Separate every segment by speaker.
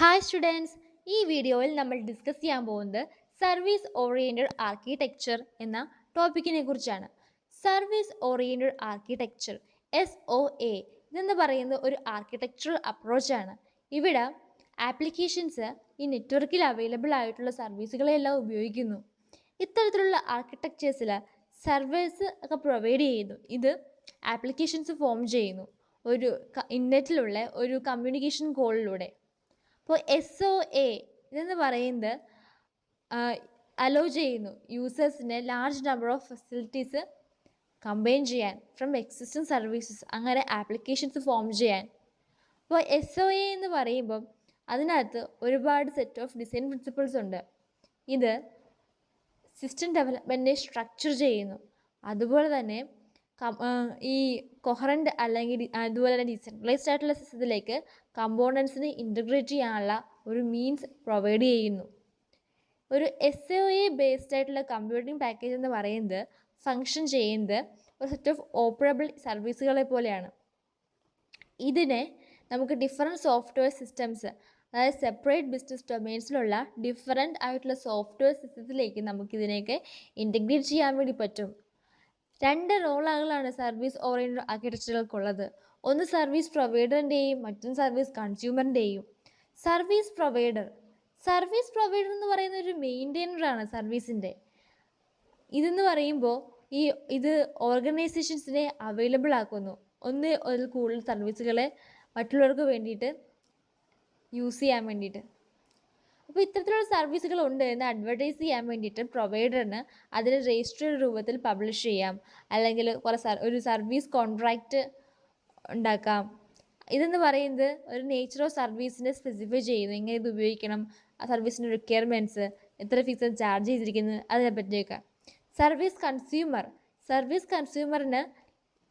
Speaker 1: Hi students, ഈ വീഡിയോയിൽ നമ്മൾ ഡിസ്കസ് ചെയ്യാൻ പോകുന്നത് സർവീസ് ഓറിയൻറ്റഡ് ആർക്കിടെക്ചർ എന്ന ടോപ്പിക്കിനെ കുറിച്ചാണ്. സർവീസ് ഓറിയൻറ്റഡ് ആർക്കിടെക്ചർ SOA ഇതെന്ന് പറയുന്നത് ഒരു ആർക്കിടെക്ചറൽ അപ്രോച്ചാണ്. ഇവിടെ ആപ്ലിക്കേഷൻസ് ഈ നെറ്റ്വർക്കിൽ അവൈലബിൾ ആയിട്ടുള്ള സർവീസുകളെല്ലാം ഉപയോഗിക്കുന്നു. ഇത്തരത്തിലുള്ള ആർക്കിടെക്ചേഴ്സിൽ സർവേഴ്സ് ഒക്കെ പ്രൊവൈഡ് ചെയ്യുന്നു. ഇത് ആപ്ലിക്കേഷൻസ് ഫോം ചെയ്യുന്നു ഒരു ഇൻ്റർനെറ്റിലുള്ള ഒരു കമ്മ്യൂണിക്കേഷൻ കോളിലൂടെ. അപ്പോൾ SOA ഇതെന്ന് പറയുന്നത് അലോ ചെയ്യുന്നു യൂസേഴ്സിനെ large number of facilities combine ചെയ്യാൻ ഫ്രം എക്സിസ്റ്റിംഗ് സർവീസസ്, അങ്ങനെ ആപ്ലിക്കേഷൻസ് ഫോം ചെയ്യാൻ. അപ്പോൾ SOA എന്ന് പറയുമ്പം അതിനകത്ത് ഒരുപാട് സെറ്റ് ഓഫ് ഡിസൈൻ പ്രിൻസിപ്പിൾസ് ഉണ്ട്. ഇത് സിസ്റ്റം ഡെവലപ്മെൻറ്റിനെ സ്ട്രക്ചർ ചെയ്യുന്നു. അതുപോലെ തന്നെ ഈ കൊഹറൻറ്റ് അല്ലെങ്കിൽ അതുപോലെ തന്നെ ഡീസെൻട്രലൈസ്ഡ് ആയിട്ടുള്ള സിസ്റ്റത്തിലേക്ക് കമ്പോണൻസിനെ ഇൻ്റഗ്രേറ്റ് ചെയ്യാനുള്ള ഒരു മീൻസ് പ്രൊവൈഡ് ചെയ്യുന്നു. ഒരു SOA ബേസ്ഡ് ആയിട്ടുള്ള കമ്പ്യൂട്ടിംഗ് പാക്കേജ് എന്ന് പറയുന്നത് ഫങ്ഷൻ ചെയ്യുന്നത് ഒരു സെറ്റ് ഓഫ് ഓപ്പറബിൾ സർവീസുകളെ പോലെയാണ്. ഇതിനെ നമുക്ക് ഡിഫറെൻറ്റ് സോഫ്റ്റ്വെയർ സിസ്റ്റംസ്, അതായത് സെപ്പറേറ്റ് ബിസിനസ് ഡൊമൈൻസിലുള്ള ഡിഫറെൻ്റ് ആയിട്ടുള്ള സോഫ്റ്റ്വെയർ സിസ്റ്റത്തിലേക്ക് നമുക്കിതിനെയൊക്കെ ഇൻ്റഗ്രേറ്റ് ചെയ്യാൻ വേണ്ടി പറ്റും. രണ്ട് റോളുകളാണ് സർവീസ് ഓറിയൻറ്റഡ് ആർക്കിടെക്ചറുകൾക്കുള്ളത്. ഒന്ന് സർവീസ് പ്രൊവൈഡറിൻ്റെയും മറ്റൊന്ന് സർവീസ് കൺസ്യൂമറിൻ്റെയും. സർവീസ് പ്രൊവൈഡർ എന്ന് പറയുന്ന ഒരു മെയിൻറ്റെയിനറാണ് സർവീസിൻ്റെ. ഇതെന്ന് പറയുമ്പോൾ ഇത് ഓർഗനൈസേഷൻസിനെ അവൈലബിൾ ആക്കുന്നു, ഒന്ന് അതിൽ കൂടുതൽ സർവീസുകളെ മറ്റുള്ളവർക്ക് വേണ്ടിയിട്ട് യൂസ് ചെയ്യാൻ വേണ്ടിയിട്ട്. അപ്പോൾ ഇത്തരത്തിലുള്ള സർവീസുകൾ ഉണ്ട് എന്ന് അഡ്വർടൈസ് ചെയ്യാൻ വേണ്ടിയിട്ട് പ്രൊവൈഡറിന് അതിന് രജിസ്റ്റേർഡ് രൂപത്തിൽ പബ്ലിഷ് ചെയ്യാം, അല്ലെങ്കിൽ ഒരു സർവീസ് കോൺട്രാക്റ്റ് ഉണ്ടാക്കാം. ഇതെന്ന് പറയുന്നത് ഒരു നേച്ചർ ഓഫ് സർവീസിനെ സ്പെസിഫൈ ചെയ്യുന്നു, എങ്ങനെ ഇത് ഉപയോഗിക്കണം, ആ സർവീസിൻ്റെ റിക്വയർമെൻറ്റ്സ്, എത്ര ഫീസ് ചാർജ് ചെയ്തിരിക്കുന്നത്, അതിനെ പറ്റിയൊക്കെ. സർവീസ് കൺസ്യൂമറിന്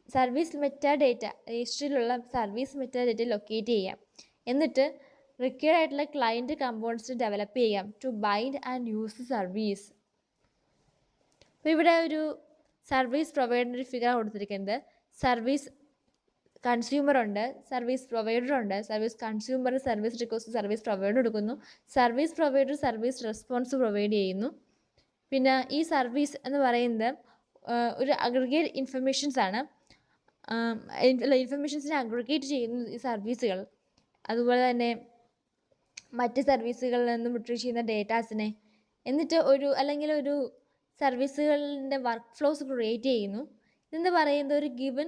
Speaker 1: സർവീസ് മെറ്റാഡേറ്റ, രജിസ്ട്രിയിലുള്ള സർവീസ് മെറ്റാഡേറ്റ ലൊക്കേറ്റ് ചെയ്യാം. എന്നിട്ട് റിക്വയർഡ് ആയിട്ടുള്ള ക്ലയൻറ്റ് കമ്പോണൻസ് ഡെവലപ്പ് ചെയ്യാം to bind and use service. അപ്പോൾ ഇവിടെ ഒരു സർവീസ് പ്രൊവൈഡറിൻ്റെ ഫിഗർ കൊടുത്തിരിക്കുന്നത്. സർവീസ് കൺസ്യൂമർ ഉണ്ട്, സർവീസ് പ്രൊവൈഡർ ഉണ്ട്. Service consumer service request service provider എടുക്കുന്നു. Service provider service response provide ചെയ്യുന്നു. പിന്നെ ഈ സർവീസ് എന്ന് പറയുന്നത് ഒരു അഗ്രിഗേറ്റ് ഇൻഫർമേഷൻസ് ആണ്. ഇൻഫർമേഷൻസിനെ അഗ്രിഗേറ്റ് ചെയ്യുന്നു ഈ സർവീസുകൾ. അതുപോലെ തന്നെ മറ്റ് സർവീസുകളിൽ നിന്നും റിട്രീവ് ചെയ്യുന്ന ഡേറ്റാസിനെ, എന്നിട്ട് ഒരു സർവീസുകളുടെ വർക്ക് ഫ്ലോസ് ക്രിയേറ്റ് ചെയ്യുന്നു. ഇതെന്ന് പറയുന്നത് ഒരു ഗിവൻ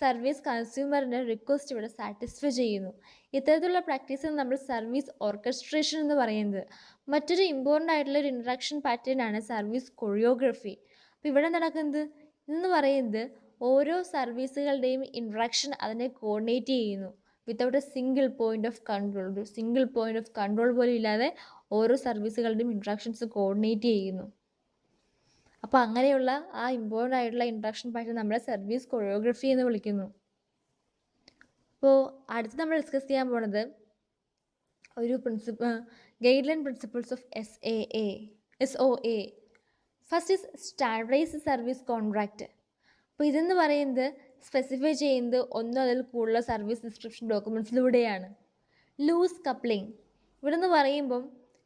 Speaker 1: സർവീസ് കൺസ്യൂമറിൻ്റെ റിക്വസ്റ്റ് ഇവിടെ സാറ്റിസ്ഫൈ ചെയ്യുന്നു. ഇത്തരത്തിലുള്ള പ്രാക്ടീസിന് നമ്മൾ സർവീസ് ഓർക്കസ്ട്രേഷൻ എന്ന് പറയുന്നത്. മറ്റൊരു ഇമ്പോർട്ടൻ്റ് ആയിട്ടുള്ള ഒരു ഇൻട്രാക്ഷൻ പാറ്റേൺ ആണ് സർവീസ് കൊറിയോഗ്രഫി. അപ്പോൾ ഇവിടെ നടക്കുന്നത് ഇതെന്ന് പറയുന്നത് ഓരോ സർവീസുകളുടെയും ഇൻട്രാക്ഷൻ അതിനെ കോർഡിനേറ്റ് ചെയ്യുന്നു without A single point of control. ഒരു സിംഗിൾ പോയിൻ്റ് ഓഫ് കൺട്രോൾ പോലും ഇല്ലാതെ ഓരോ സർവീസുകളുടെയും ഇൻട്രാക്ഷൻസ് കോർഡിനേറ്റ് ചെയ്യുന്നു. അപ്പോൾ അങ്ങനെയുള്ള ആ ഇമ്പോർട്ടൻ്റ് ആയിട്ടുള്ള ഇൻട്രാക്ഷൻ പാറ്റേൺ നമ്മൾ സർവീസ് കൊറിയോഗ്രഫി എന്ന് വിളിക്കുന്നു. അപ്പോൾ അടുത്ത് നമ്മൾ ഡിസ്കസ് ചെയ്യാൻ പോണത് ഒരു guideline principles of SOA. First is standardised service contract. അപ്പോൾ ഇതെന്ന് പറയുന്നത് സ്പെസിഫൈ ചെയ്യുന്നത് ഒന്നോ അതിൽ കൂടുതൽ സർവീസ് ഡിസ്ക്രിപ്ഷൻ ഡോക്യുമെൻറ്റ്സിലൂടെയാണ്. ലൂസ് കപ്ലിംഗ് ഇവിടെ നിന്ന് പറയുമ്പം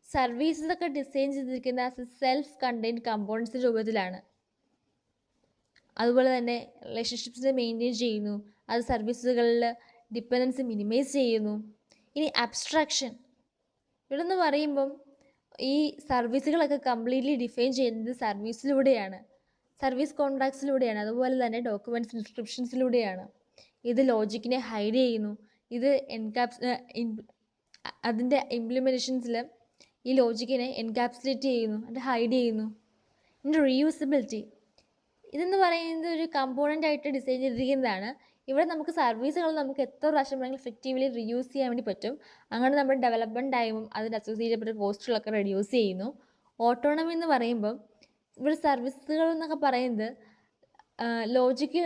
Speaker 1: സർവീസസൊക്കെ ഡിസൈൻ ചെയ്തിരിക്കുന്ന as a self contained components രൂപത്തിലാണ്. അതുപോലെ തന്നെ റിലേഷൻഷിപ്സിനെ മെയിൻറ്റെയിൻ ചെയ്യുന്നു, അത് സർവീസുകളിൽ ഡിപ്പെൻഡൻസി മിനിമൈസ് ചെയ്യുന്നു. ഇനി അബ്സ്ട്രാക്ഷൻ ഇവിടെ നിന്ന് പറയുമ്പം ഈ സർവീസുകളൊക്കെ കംപ്ലീറ്റ്ലി ഡിഫൈൻ ചെയ്യുന്നത് സർവീസിലൂടെയാണ്, സർവീസ് കോൺട്രാക്ട്സിലൂടെയാണ്. അതുപോലെ തന്നെ ഡോക്യുമെൻറ്റ്സ് ഡിസ്ക്രിപ്ഷൻസിലൂടെയാണ്. ഇത് ലോജിക്കിനെ ഹൈഡ് ചെയ്യുന്നു. ഇത് അതിൻ്റെ ഇംപ്ലിമെൻറ്റേഷൻസിൽ ഈ ലോജിക്കിനെ എൻകാപ്സുലേറ്റ് ചെയ്യുന്നു, അത് ഹൈഡ് ചെയ്യുന്നു. ഇനി റീയൂസബിലിറ്റി ഇതെന്ന് പറയുന്നത് ഒരു കമ്പോണൻ്റ് ആയിട്ട് ഡിസൈൻ ചെയ്തിരിക്കുന്നതാണ്. ഇവിടെ നമുക്ക് സർവീസുകൾ നമുക്ക് എത്ര പ്രാവശ്യം വേണമെങ്കിലും എഫക്റ്റീവ്ലി റീയൂസ് ചെയ്യാൻ വേണ്ടി പറ്റും. അങ്ങനെ നമ്മുടെ ഡെവലപ്മെൻറ്റ് ടൈമും അതിന് അസോസിയേറ്റഡ് കോസ്റ്റുകളൊക്കെ റെഡ്യൂസ് ചെയ്യുന്നു. ഓട്ടോണമി എന്ന് പറയുമ്പം ഇവിടെ സർവീസുകൾ എന്നൊക്കെ പറയുന്നത് ലോജിക്ക്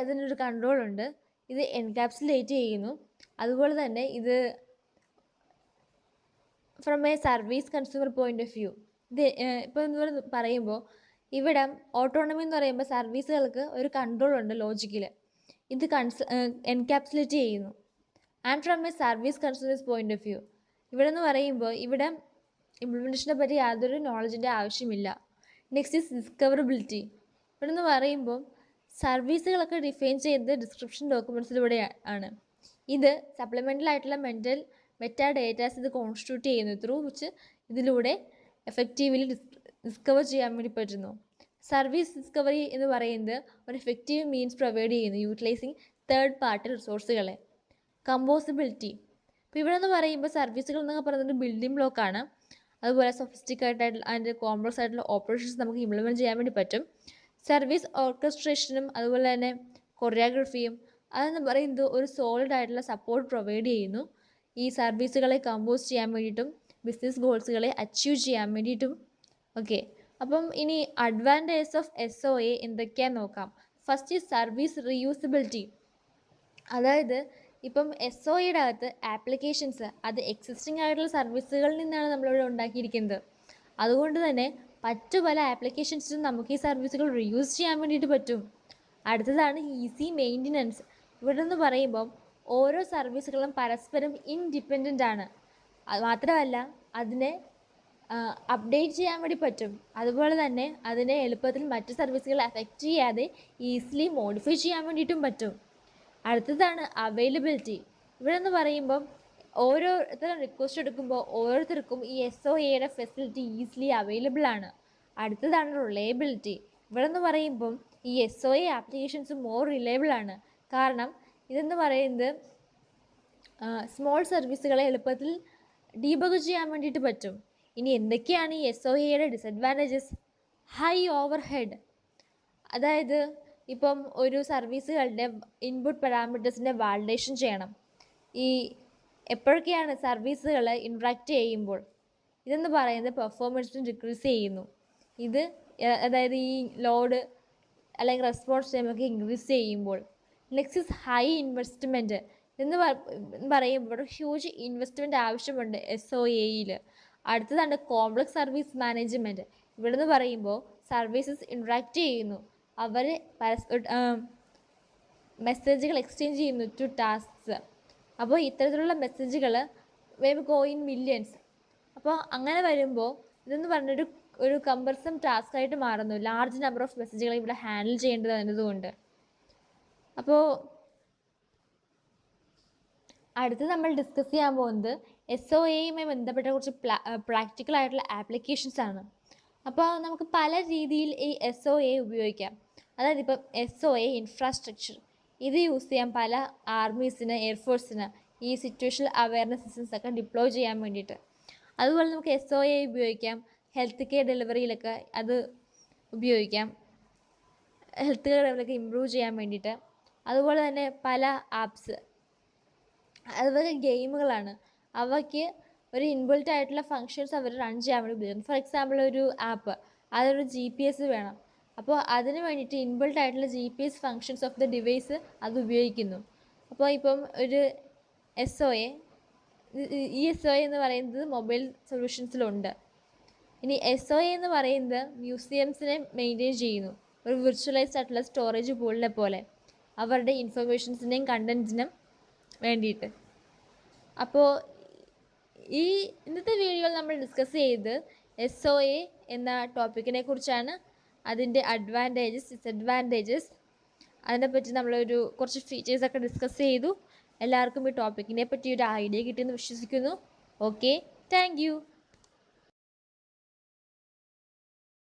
Speaker 1: അതിനൊരു കൺട്രോളുണ്ട്, ഇത് എൻകാപ്സുലേറ്റ് ചെയ്യുന്നു. അതുപോലെ തന്നെ ഇത് from a service consumer point of view ഇത് ഇപ്പോൾ എന്ന് പറയുമ്പോൾ ഇവിടെ ഓട്ടോണമി എന്ന് പറയുമ്പോൾ സർവീസുകൾക്ക് ഒരു കൺട്രോൾ ഉണ്ട് ലോജിക്കിൽ, ഇത് എൻകാപ്സുലേറ്റ് ചെയ്യുന്നു. And from a service consumer's point of view. ഇവിടെ എന്ന് പറയുമ്പോൾ ഇവിടെ ഇംപ്ലിമെൻറ്റേഷനെ പറ്റി യാതൊരു നോളജിൻ്റെ ആവശ്യമില്ല. Next is discoverability. ഇവിടെ എന്ന് പറയുമ്പോൾ സർവീസുകളൊക്കെ ഡിഫൈൻ ചെയ്തത് ഡിസ്ക്രിപ്ഷൻ ഡോക്യുമെൻറ്റ്സിലൂടെ ആണ്. ഇത് സപ്ലിമെൻ്റൽ ആയിട്ടുള്ള മെറ്റാ ഡേറ്റാസ് ഇത് കോൺസ്റ്റിറ്റ്യൂട്ട് ചെയ്യുന്നു, ത്രൂ വിച്ച് ഇതിലൂടെ എഫക്റ്റീവ്ലി ഡിസ്കവർ ചെയ്യാൻ വേണ്ടി പറ്റുന്നു. സർവീസ് ഡിസ്കവറി എന്ന് പറയുന്നത് ഒരു എഫക്റ്റീവ് മീൻസ് പ്രൊവൈഡ് ചെയ്യുന്നു യൂട്ടിലൈസിങ് തേർഡ് പാർട്ടി റിസോഴ്സുകളെ. കമ്പോസിബിലിറ്റി. ഇപ്പോൾ ഇവിടെ എന്ന് പറയുമ്പോൾ സർവീസുകൾ എന്നൊക്കെ പറയുന്നത് ബിൽഡിംഗ് ബ്ലോക്കാണ്. അതുപോലെ സൊഫിസ്റ്റിക്കേറ്റഡ് ആയിട്ടുള്ള അതിൻ്റെ കോംപ്ലക്സ് ആയിട്ടുള്ള ഓപ്പറേഷൻസ് നമുക്ക് ഇംപ്ലിമെൻറ്റ് ചെയ്യാൻ വേണ്ടി പറ്റും. സർവീസ് ഓർക്കസ്ട്രേഷനും അതുപോലെ തന്നെ കൊറിയോഗ്രഫിയും അതെന്ന് പറയുന്നത് ഒരു സോളിഡ് ആയിട്ടുള്ള സപ്പോർട്ട് പ്രൊവൈഡ് ചെയ്യുന്നു ഈ സർവീസുകളെ കമ്പോസ് ചെയ്യാൻ വേണ്ടിയിട്ടും ബിസിനസ് ഗോൾസുകളെ അച്ചീവ് ചെയ്യാൻ വേണ്ടിയിട്ടും. ഓക്കെ, അപ്പം ഇനി അഡ്വാൻറ്റേജസ് ഓഫ് SOA എന്തൊക്കെയാണെന്ന് നോക്കാം. ഫസ്റ്റ് ഈ സർവീസ് റീയൂസബിലിറ്റി. അതായത് ഇപ്പം SOAയുടെ അകത്ത് ആപ്ലിക്കേഷൻസ് അത് എക്സിസ്റ്റിംഗ് ആയിട്ടുള്ള സർവീസുകളിൽ നിന്നാണ് നമ്മളിവിടെ ഉണ്ടാക്കിയിരിക്കുന്നത്. അതുകൊണ്ട് തന്നെ മറ്റു പല ആപ്ലിക്കേഷൻസിനും നമുക്ക് ഈ സർവീസുകൾ റീയൂസ് ചെയ്യാൻ വേണ്ടിയിട്ട് പറ്റും. അടുത്തതാണ് ഈസി മെയിൻ്റനൻസ്. ഇവിടെ നിന്ന് പറയുമ്പം ഓരോ സർവീസുകളും പരസ്പരം ഇൻഡിപെൻഡൻ്റ് ആണ്. അത് മാത്രമല്ല അതിനെ അപ്ഡേറ്റ് ചെയ്യാൻ വേണ്ടി പറ്റും. അതുപോലെ തന്നെ അതിനെ എളുപ്പത്തിൽ മറ്റ് സർവീസുകൾ അഫക്റ്റ് ചെയ്യാതെ ഈസിലി മോഡിഫൈ ചെയ്യാൻ വേണ്ടിയിട്ടും പറ്റും. അടുത്തതാണ് അവൈലബിലിറ്റി. ഇവിടെ എന്ന് പറയുമ്പം ഓരോരുത്തരും റിക്വസ്റ്റ് എടുക്കുമ്പോൾ ഓരോരുത്തർക്കും ഈ SOAയുടെ ഫെസിലിറ്റി ഈസിലി അവൈലബിൾ ആണ്. അടുത്തതാണ് റിലയബിലിറ്റി. ഇവിടെ എന്ന് പറയുമ്പം ഈ SOA ആപ്ലിക്കേഷൻസ് മോർ റിലയബിൾ ആണ്. കാരണം ഇതെന്ന് പറയുന്നത് സ്മോൾ സർവീസുകളെ എളുപ്പത്തിൽ ഡീബഗ് ചെയ്യാൻ വേണ്ടിയിട്ട് പറ്റും. ഇനി എന്തൊക്കെയാണ് ഈ SOAയുടെ ഡിസഡ്വാൻറ്റേജസ്? High over head. അതായത് ഇപ്പം ഒരു സർവീസുകളുടെ ഇൻപുട്ട് പാരാമീറ്റേഴ്സിൻ്റെ വാലിഡേഷൻ ചെയ്യണം. ഈ എപ്പോഴൊക്കെയാണ് സർവീസുകൾ ഇൻട്രാക്റ്റ് ചെയ്യുമ്പോൾ ഇതെന്ന് പറയുന്നത് പെർഫോമൻസിന് ഡിക്രീസ് ചെയ്യുന്നു. ഇത് അതായത് ഈ ലോഡ് അല്ലെങ്കിൽ റെസ്പോൺസ് ടൈമൊക്കെ ഇൻക്രീസ് ചെയ്യുമ്പോൾ. Next is high investment. എന്ന് പറയുമ്പോൾ ഹ്യൂജ് ഇൻവെസ്റ്റ്മെൻറ്റ് ആവശ്യമുണ്ട് SOAയിൽ. അടുത്തതാണ് കോംപ്ലക്സ് സർവീസ് മാനേജ്മെൻറ്റ്. ഇവിടെ നിന്ന് പറയുമ്പോൾ സർവീസസ് ഇൻട്രാക്റ്റ് ചെയ്യുന്നു, അവർ മെസ്സേജുകൾ എക്സ്ചേഞ്ച് ചെയ്യുന്നു ടു ടാസ്ക്സ്. അപ്പോൾ ഇത്തരത്തിലുള്ള മെസ്സേജുകൾ may be go in millions. അപ്പോൾ അങ്ങനെ വരുമ്പോൾ ഇതെന്ന് പറഞ്ഞൊരു കമ്പൽസം ടാസ്ക് ആയിട്ട് മാറുന്നു. ലാർജ് നമ്പർ ഓഫ് മെസ്സേജുകൾ ഇവിടെ ഹാൻഡിൽ ചെയ്യേണ്ടത് എന്നതുകൊണ്ട്. അപ്പോൾ അടുത്ത് നമ്മൾ ഡിസ്കസ് ചെയ്യാൻ പോകുന്നത് SOAയുമായി ബന്ധപ്പെട്ട കുറച്ച് പ്രാക്ടിക്കൽ ആയിട്ടുള്ള ആപ്ലിക്കേഷൻസ് ആണ്. അപ്പോൾ നമുക്ക് പല രീതിയിൽ ഈ SOA ഉപയോഗിക്കാം. അതായത് ഇപ്പം SOA ഇൻഫ്രാസ്ട്രക്ചർ ഇത് യൂസ് ചെയ്യാം പല ആർമീസിന്, എയർഫോഴ്സിന് ഈ സിറ്റുവേഷണൽ അവയർനെസ് സിസ്റ്റംസ് ഒക്കെ ഡിപ്ലോയ് ചെയ്യാൻ വേണ്ടിയിട്ട്. അതുപോലെ നമുക്ക് SOA ഉപയോഗിക്കാം ഹെൽത്ത് കെയർ ഡെലിവറിയിലൊക്കെ അത് ഉപയോഗിക്കാം, ഹെൽത്ത് കെയർ ഡെലിവറിയൊക്കെ ഇമ്പ്രൂവ് ചെയ്യാൻ വേണ്ടിയിട്ട്. അതുപോലെ തന്നെ പല ആപ്സ് അതുപോലെ ഗെയിമുകളാണ്, അവയ്ക്ക് ഒരു ഇൻബിൽറ്റ് ആയിട്ടുള്ള ഫങ്ഷൻസ് അവർ റൺ ചെയ്യാൻ വേണ്ടി ഉപയോഗിക്കും. ഫോർ എക്സാമ്പിൾ ഒരു ആപ്പ് അതൊരു GPS വേണം, അപ്പോൾ അതിന് വേണ്ടിയിട്ട് ഇൻബിൽറ്റ് ആയിട്ടുള്ള GPS functions of the device അത് ഉപയോഗിക്കുന്നു. അപ്പോൾ ഇപ്പം ഒരു SOA ഈ SOA എന്ന് പറയുന്നത് മൊബൈൽ സൊല്യൂഷൻസിലുണ്ട്. ഇനി SOA എന്ന് പറയുന്നത് മ്യൂസിയംസിനെ മെയിൻറ്റെയിൻ ചെയ്യുന്നു, ഒരു വിർച്വലൈസ്ഡ് ആയിട്ടുള്ള സ്റ്റോറേജ് പൂളിനെ പോലെ അവരുടെ ഇൻഫർമേഷൻസിൻ്റെയും കണ്ടൻറ്റിനും വേണ്ടിയിട്ട്. അപ്പോൾ ഈ ഇന്നത്തെ വീഡിയോയിൽ നമ്മൾ ഡിസ്കസ് ചെയ്ത് SOA എന്ന ടോപ്പിക്കിനെ കുറിച്ചാണ്, അതിൻ്റെ അഡ്വാൻറ്റേജസ്, ഡിസഡ്വാൻറ്റേജസ്, അതിനെപ്പറ്റി നമ്മളൊരു കുറച്ച് ഫീച്ചേഴ്സൊക്കെ ഡിസ്കസ് ചെയ്തു. എല്ലാവർക്കും ഈ ടോപ്പിക്കിനെ പറ്റി ഒരു ഐഡിയ കിട്ടിയെന്ന് വിശ്വസിക്കുന്നു. Okay, thank you.